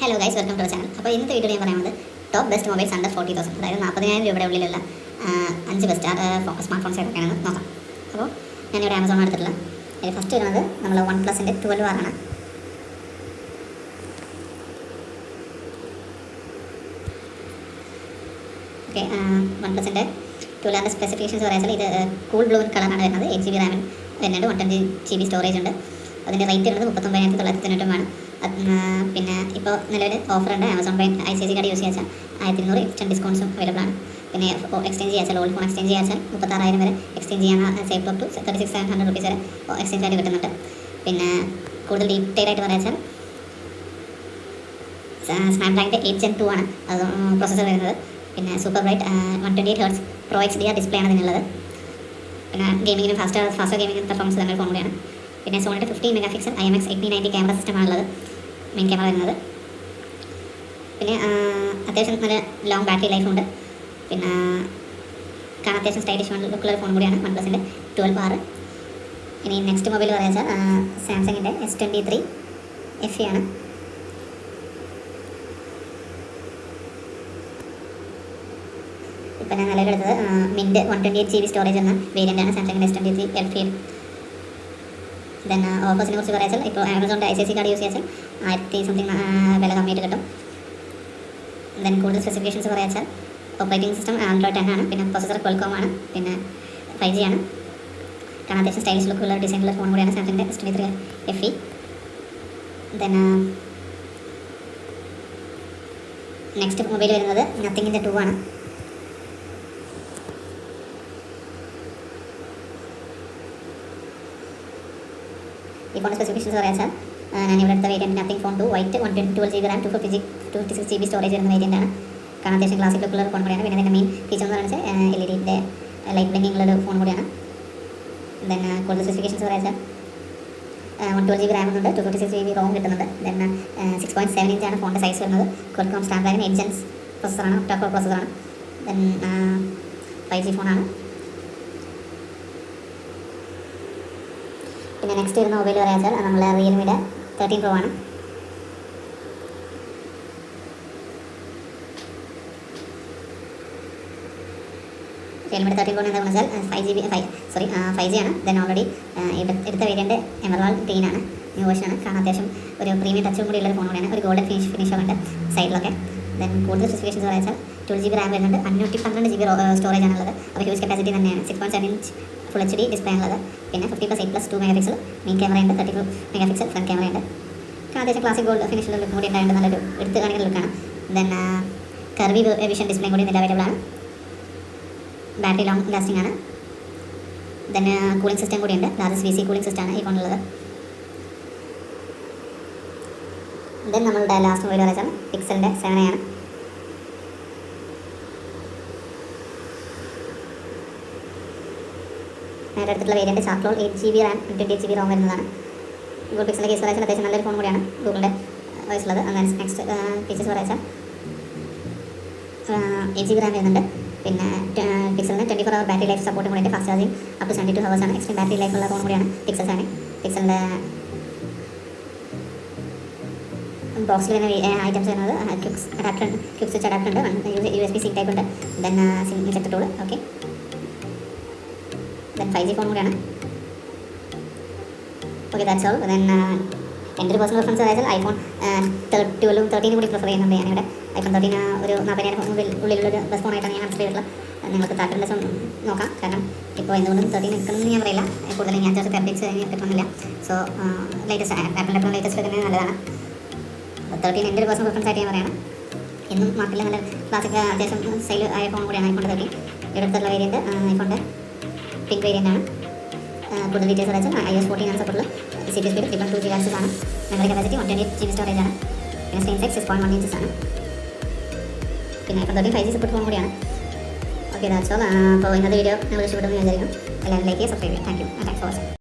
Hello guys, welcome to channel. അപ്പോൾ ഇന്നത്തെ video ഞാൻ പറയുന്നത് ടോപ്പ് ബെസ്റ്റ് മൊബൈൽസ് അണ്ടർ 40,000, അതായത് 40,000 രൂപയുടെ ഉള്ളിലുള്ള 5 ബെസ്റ്റ് സ്മാർട്ട് ഫോൺസ് ഏതൊക്കെയാണെന്ന് നോക്കാം. അപ്പോൾ ഞാനിവിടെ ആമസോൺ എടുത്തിട്ടുള്ള ഫസ്റ്റ് വരുന്നത് നമ്മൾ വൺ പ്ലസിൻ്റെ 12R ആണ്. ഓക്കെ, വൺ പ്ലസിൻ്റെ 12R സ്പെസിഫിക്കേഷൻസ് പറയാച്ചാൽ ഇത് കൂൾ ബ്ലൂ കളറാണ് വരുന്നത്. 8GB റാം വരുന്നുണ്ട്, 120GB സ്റ്റോറേജ് ഉണ്ട്. അതിൻ്റെ റേറ്റ് വരുന്നത് 39,990 പിന്നെ ഇപ്പോൾ നിലവിൽ ഓഫറുണ്ട്. Amazon pay ICICI card use ചെയ്യാച്ചാൽ 1200 എക്സ്റ്റൻഡ് ഡിസ്കൗണ്ട്സും അവൈലബിൾ ആണ്. പിന്നെ എക്സ്ചേഞ്ച് ചെയ്യാച്ചാൽ ഓൾഡ് ഫോൺ എക്സ്ചേഞ്ച് ചെയ്യാച്ചാൽ 36,000 വരെ എക്സ്ചേഞ്ച് ചെയ്യാൻ സേഫ് അപ് ടു 36,700 rupees വരെ എക്സ്ചേഞ്ച് വാല്യൂ കിട്ടുന്നുണ്ട്. പിന്നെ കൂടുതൽ ഡീറ്റെയിൽ ആയിട്ട് പറയാച്ചാൽ സ്നാപ്ഡ്രാഗണിൻ്റെ 8 Gen 2 ആണ് അത് പ്രോസസ്സർ വരുന്നത്. പിന്നെ super bright 128Hz Pro XDR display ആണ് ഇതിനുള്ളത്. പിന്നെ ഗെയിമിങ്ങിനും ഫാസ്റ്റർ ഗെയിമിങ്ങിനും പെർഫോമൻസ് തന്നെ ഫോൺ കൂടിയാണ്. പിന്നെ സോണിയുടെ 50 MP IMX 8090 ക്യാമറ സിസ്റ്റമാണുള്ളത്, മെയിൻ ക്യാമറ വരുന്നത്. പിന്നെ അത്യാവശ്യം നല്ല ലോങ് ബാറ്ററി ലൈഫുണ്ട്. പിന്നെ കാണാൻ അത്യാവശ്യം സ്റ്റൈലിഷ് ലുക്കുള്ള ഫോൺ കൂടിയാണ് വൺ പ്ലസിൻ്റെ 12R. ഇനി നെക്സ്റ്റ് മൊബൈൽ പറയാച്ചാൽ സാംസങ്ങിൻ്റെ S23 FE ആണ്. ഇപ്പം ഞാൻ നിലവിലെടുത്തത് മിൻറ്റ് 128GB സ്റ്റോറേജ് എന്ന വേരിയൻ്റാണ് സാംസങ്ങിൻ്റെ S23 FE. ദെൻ ഓഫേഴ്സിനെ കുറിച്ച് പറയാച്ചാൽ ഇപ്പോൾ ആമസോണിൻ്റെ ICICI കാർഡ് യൂസ് ചെയ്യാച്ചാൽ 1000 സംതിങ് വില കമ്മിയായിട്ട് കിട്ടും. ദെൻ കൂടുതൽ സ്പെസിഫിക്കേഷൻസ് പറയാച്ചാൽ ഓപ്പറേറ്റിംഗ് സിസ്റ്റം Android 10 ആണ്. പിന്നെ പ്രൊസസ്സർ Qualcomm ആണ്. പിന്നെ 5G ആണ്. കാണാൻ അത്യാവശ്യം സ്റ്റൈലിഷ് ലുക്കുള്ള ഡിസൈനുള്ള ഫോൺ കൂടിയാണ് സാംസങ്ങിൻ്റെ S23 FE. Then next mobile വരുന്നത് നത്തിങ്ങിൻ്റെ 2 ആണ്. ഈ ഫോൺ സ്പെസിഫിക്കേഷൻസ് പറയാച്ചാൽ ഞാനിവിടെ എടുത്ത variant nothing phone 2 white 112GB Ram 256GB storage വരുന്ന വേരിയൻ്റാണ്. കാണാൻ അത്യാവശ്യം ക്ലാസിക് ലുക്കുള്ള ഫോൺ കൂടിയാണ്. പിന്നെ ഇതിൻ്റെ മെയിൻ ഫീച്ചർ എന്ന് പറയുന്നത് LED ലൈറ്റ് ബ്ലിങ്കിങ് ഉള്ളൊരു ഫോൺ കൂടിയാണ്. ദെൻ കൂടുതൽ സ്പെസിഫിക്കേഷൻസ് പറയാച്ചാൽ 112GB റാം ഉണ്ട്, 256GB റോം കിട്ടുന്നുണ്ട്. ദെൻ 6.7 ഇഞ്ചാണ് ഫോണിൻ്റെ സൈസ് വരുന്നത്. Qualcomm സ്നാപ്ഡ്രാഗൺ 8 Gen പ്രോസസ്സറാണ്, ഒക്ടാ കോർ പ്രോസസ്സറാണ്. ദെൻ 5G ഫോണാണ്. പിന്നെ നെക്സ്റ്റ് വരുന്ന മൊബൈൽ പറയാച്ചാൽ നമ്മൾ റിയൽമിയുടെ 13 Pro ആണ്. റിയൽമിയുടെ 13 Pro എന്താണെന്ന് വെച്ചാൽ 5G ആണ്. ദെൻ ഓൾറെഡി എടുത്ത വേരിയൻ്റ് എമറാൾഡ് ഗ്രീൻ ആണ്, ന്യൂ വേർഷൻ ആണ്. കാണാൻ അത്യാവശ്യം ഒരു പ്രീമിയം ടച്ചും കൂടി ഉള്ളൊരു ഫോൺ കൂടിയാണ്. ഒരു ഗോൾഡൻ ഫിനിഷൊക്കെ ഉണ്ട് സൈഡിലൊക്കെ. ദെൻ കൂടുതൽ സ്പെസിഫിക്കേഷൻസ് പറയാച്ചാൽ 12GB റാം വരുന്നുണ്ട്, 512GB സ്റ്റോറേജ് ആണുള്ളത്. അപ്പോൾ ഹ്യൂജ് കപ്പാസിറ്റി തന്നെയാണ്. 6.7 ഇഞ്ച് ഫുൾ HD ഡിസ്പ്ലേ ആണുള്ളത്. പിന്നെ 50+8+2 MP മെയിൻ ക്യാമറയുണ്ട്, 32 MP ഫ്രണ്ട് ക്യാമറയുണ്ട്. അത്യാവശ്യം ക്ലാസിക് ഗോൾഡ് ഫിനിഷിലുള്ള ലുക്ക് കൂടി ഉണ്ടായിട്ട് നല്ലൊരു എടുത്ത് കാണിക്കുന്ന ലുക്കാണ്. ദെൻ കർവി വിഷൻ ഡിസ്പ്ലേ കൂടി അവൈലബിൾ ആണ്. ബാറ്ററി ലോങ് ലാസ്റ്റിംഗ് ആണ്. ദെൻ കൂളിംഗ് സിസ്റ്റം കൂടിയുണ്ട്, ലാർജസ്റ്റ് VC കൂളിംഗ് സിസ്റ്റമാണ് ഈ ഫോണിലുള്ളത്. ദെൻ നമ്മളുടെ ലാസ്റ്റ് മൊബൈൽ പറയാച്ചാൽ പിക്സലിൻ്റെ 7A ആണ്. നേരെ അടുത്തുള്ള variant charcoal 8GB RAM 128GB ROM വരുന്നതാണ്. ഗൂഗിൾ പിക്സലിൻ്റെ കേസ് പറയാച്ചാൽ അത്യാവശ്യം നല്ലൊരു ഫോൺ കൂടിയാണ് ഗൂഗിളിൻ്റെ വോയിസുള്ളത്. അങ്ങനെ നെക്സ്റ്റ് ഫീച്ചേഴ്സ് പറയാച്ചാൽ 8GB റാം വരുന്നുണ്ട്. പിന്നെ പിക്സലിന് 24 hour ബാറ്ററി ലൈഫ് സപ്പോർട്ടും കൂടി ഉണ്ട്. Fast charging up to 72 hours ആണ്. എക്സ്ട്രീം ബാറ്ററി ലൈഫുള്ള ഫോൺ കൂടിയാണ് പിക്സൽസാണ്. പിക്സലിൻ്റെ ബോക്സിൽ വരുന്ന ഐറ്റംസ് വരുന്നത് ക്വിക്ക് സ്വിച്ച് അഡാപ്റ്റർ ഉണ്ട്, USB C ടൈപ്പ് ഉണ്ട്. Then sim injector tool. Okay, then 5G phone കൂടിയാണ്. Okay, that's all. ദെൻ എൻ്റെ ഒരു പേഴ്സണൽ പ്രിഫറൻസ് അതായത് ഐഫോൺ 12 13 കൂടി പ്രിഫർ ചെയ്യുന്നുണ്ട്. ഞാനിവിടെ ഐഫോൺ 13 ഒരു 40,000 ഉള്ളിലുള്ളൊരു ബെസ്റ്റ് ഫോണായിട്ടാണ് ഞാൻ കൺസിഡർ ചെയ്തിട്ടുള്ളത്. നിങ്ങൾക്ക് താല്പര്യം നോക്കാം. കാരണം ഇപ്പോൾ എന്തുകൊണ്ടും 13 നിൽക്കണമെന്ന് ഞാൻ പറയില്ല. കൂടുതലും ഞാൻ ചെറിയ അപ്ഡേറ്റ്സ് കിട്ടുന്നില്ല. സോ ലേറ്റസ്റ്റ് ആപ്പിളിൻ്റെ ഏറ്റവും ലേറ്റസ്റ്റ് തന്നെ നല്ലതാണ്. 13 എൻ്റെ ഒരു പേഴ്സണൽ പ്രിഫറൻസ് ആയിട്ട് ഞാൻ പറയുകയാണ്. എന്നും മാർക്കറ്റിൽ നല്ല ക്ലാസിക് അത്യാവശ്യം സെയിൽ ആയ ഫോൺ കൂടിയാണ് ഐഫോൺ 13. ഇവിടെ അടുത്തുള്ള വേരിയൻറ്റ് ഐഫോണിൻ്റെ പിങ്ക് വേരിയൻ്റ് ആണ്. കൂടുതൽ ഡീറ്റെയിൽസ് വെച്ചാൽ iOS 14 ആണ് സപ്പോർട്ടുള്ള. CPU സ്പീഡ് 3.2 GHz ആണ്. മെമ്മറി കപ്പാസിറ്റി 128GB സ്റ്റോറേജ് ആണ്. പിന്നെ സ്ക്രീൻ സൈസ് 6.1 inches ആണ്. പിന്നെ iPhone 13 5G സപ്പോർട്ട് ഫോൺ കൂടിയാണ്. Okay, that's all. അപ്പോൾ ഇന്നത്തെ വീഡിയോ നിങ്ങൾ ഇഷ്ടപ്പെട്ടെന്ന് വിചാരിക്കും. എല്ലാവരും ലൈക്ക് ചെയ്യുക, സബ്സ്ക്രൈബ് ചെയ്യുക. Thank you. Thanks for watching.